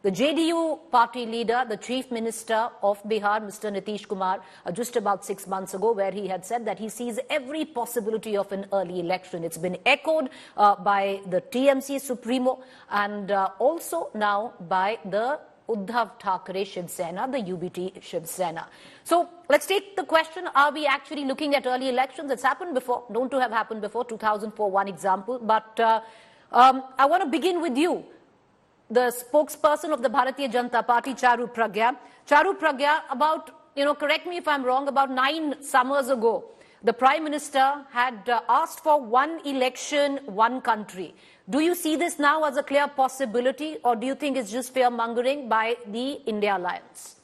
The JDU party leader, the chief minister of Bihar, Mr. Nitish Kumar, just about 6 months ago, where he had said that he sees every possibility of an early election. It's been echoed by the TMC Supremo and also now by the Uddhav Thackeray Shiv Sena, the UBT Shiv Sena. So let's take the question, are we actually looking at early elections? It's happened before, known to have happened before, 2004, one example. But I want to begin with you, the spokesperson of the Bharatiya Janata Party, Charu Pragya. Charu Pragya, about, correct me if I'm wrong, about 9 summers ago, the Prime Minister had asked for one election, one country. Do you see this now as a clear possibility, or do you think it's just fear-mongering by the India Alliance?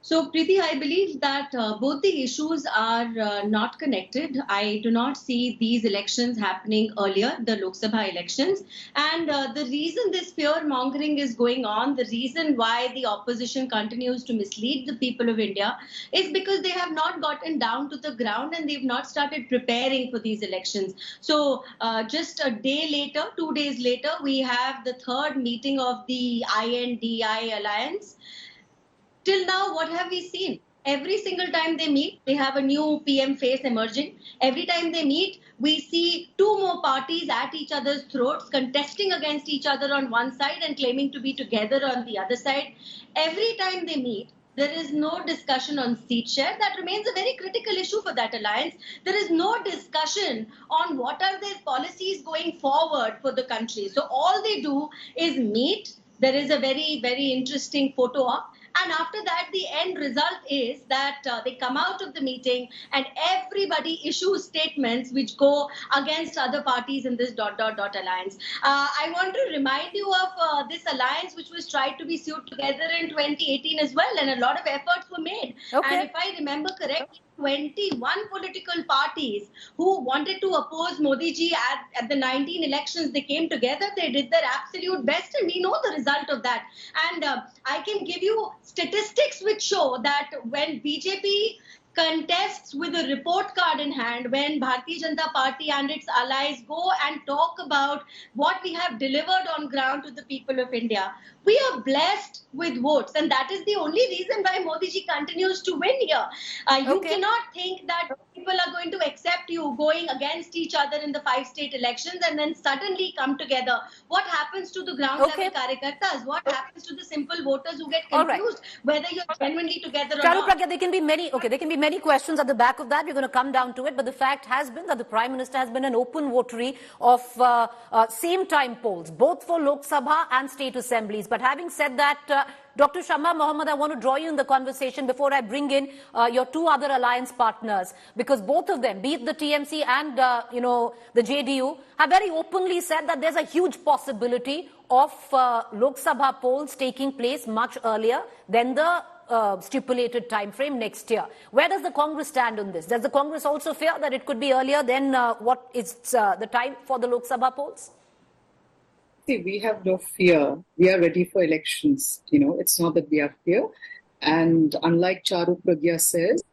So, Preeti, I believe that both the issues are not connected. I do not see these elections happening earlier, the Lok Sabha elections. And the reason this fear-mongering is going on, the reason why the opposition continues to mislead the people of India is because they have not gotten down to the ground and they've not started preparing for these elections. So, just a day later, 2 days later, we have the third meeting of the INDI Alliance. Till now, what have we seen? Every single time they meet, they have a new PM face emerging. Every time they meet, we see 2 more parties at each other's throats, contesting against each other on one side and claiming to be together on the other side. Every time they meet, there is no discussion on seat share. That remains a very critical issue for that alliance. There is no discussion on what are their policies going forward for the country. So all they do is meet. There is a very, very interesting photo op. And after that, the end result is that they come out of the meeting and everybody issues statements which go against other parties in this ... alliance. I want to remind you of this alliance which was tried to be sewed together in 2018 as well, and a lot of efforts were made. Okay. And if I remember correctly, 21 political parties who wanted to oppose Modi ji at the 19 elections, they came together, they did their absolute best, and we know the result of that. And I can give you statistics which show that when BJP contests with a report card in hand, when Bharatiya Janata Party and its allies go and talk about what we have delivered on ground to the people of India, we are blessed with votes, and that is the only reason why Modi ji continues to win here. You cannot think that people are going to accept you going against each other in the 5 state elections and then suddenly come together. What happens to the ground level karyakartas? What happens to the simple voters who get confused whether you're genuinely together or Charu not? Pragya, there can be many questions at the back of that. We're going to come down to it. But the fact has been that the Prime Minister has been an open votary of same-time polls, both for Lok Sabha and state assemblies. But having said that, Dr. Shamma Mohammed, I want to draw you in the conversation before I bring in your 2 other alliance partners, because both of them, be it the TMC and the JDU, have very openly said that there's a huge possibility of Lok Sabha polls taking place much earlier than the stipulated time frame next year. Where does the Congress stand on this? Does the Congress also fear that it could be earlier than what is the time for the Lok Sabha polls? See, we have no fear. We are ready for elections. It's not that we have fear. And unlike Charu Pragya says,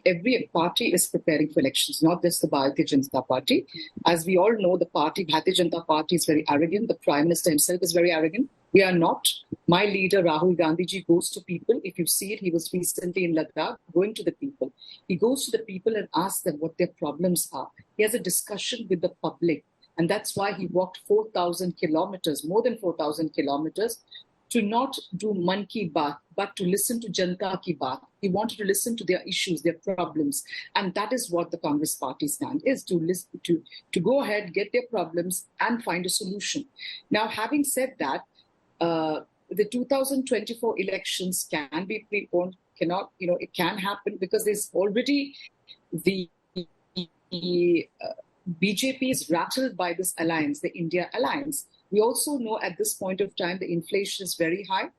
every party is preparing for elections, not just the Bharatiya Janata Party. As we all know, the Bharatiya Janata Party is very arrogant. The Prime Minister himself is very arrogant. We are not. My leader, Rahul Gandhi ji, goes to people. If you see it, he was recently in Ladakh going to the people. He goes to the people and asks them what their problems are. He has a discussion with the public. And that's why he walked 4,000 kilometers, more than 4,000 kilometers, to not do Man Ki Baat, but to listen to Janata Ki Baat. He wanted to listen to their issues, their problems. And that is what the Congress party stand is, to listen, to go ahead, get their problems and find a solution. Now, having said that, the 2024 elections can be preponed, it can happen because there's already the BJP is rattled by this alliance, the India Alliance. We also know at this point of time, the inflation is very high.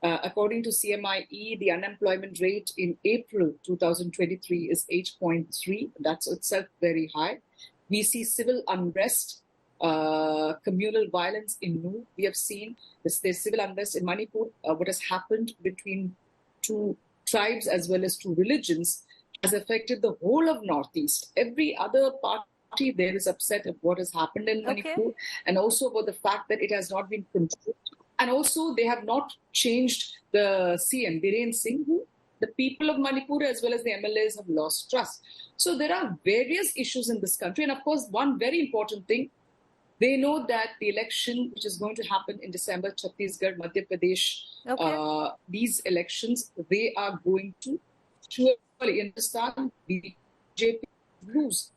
According to CMIE, the unemployment rate in April 2023 is 8.3. That's itself very high. We see civil unrest, communal violence in Nu. We have seen there's civil unrest in Manipur. What has happened between 2 tribes as well as 2 religions has affected the whole of Northeast. Every other part there is upset at what has happened in Manipur, and also about the fact that it has not been controlled. And also, they have not changed the CM, Biren Singh, who the people of Manipur as well as the MLAs have lost trust. So there are various issues in this country. And of course, one very important thing, they know that the election which is going to happen in December, Chhattisgarh, Madhya Pradesh, these elections, they are going to surely understand BJP lose.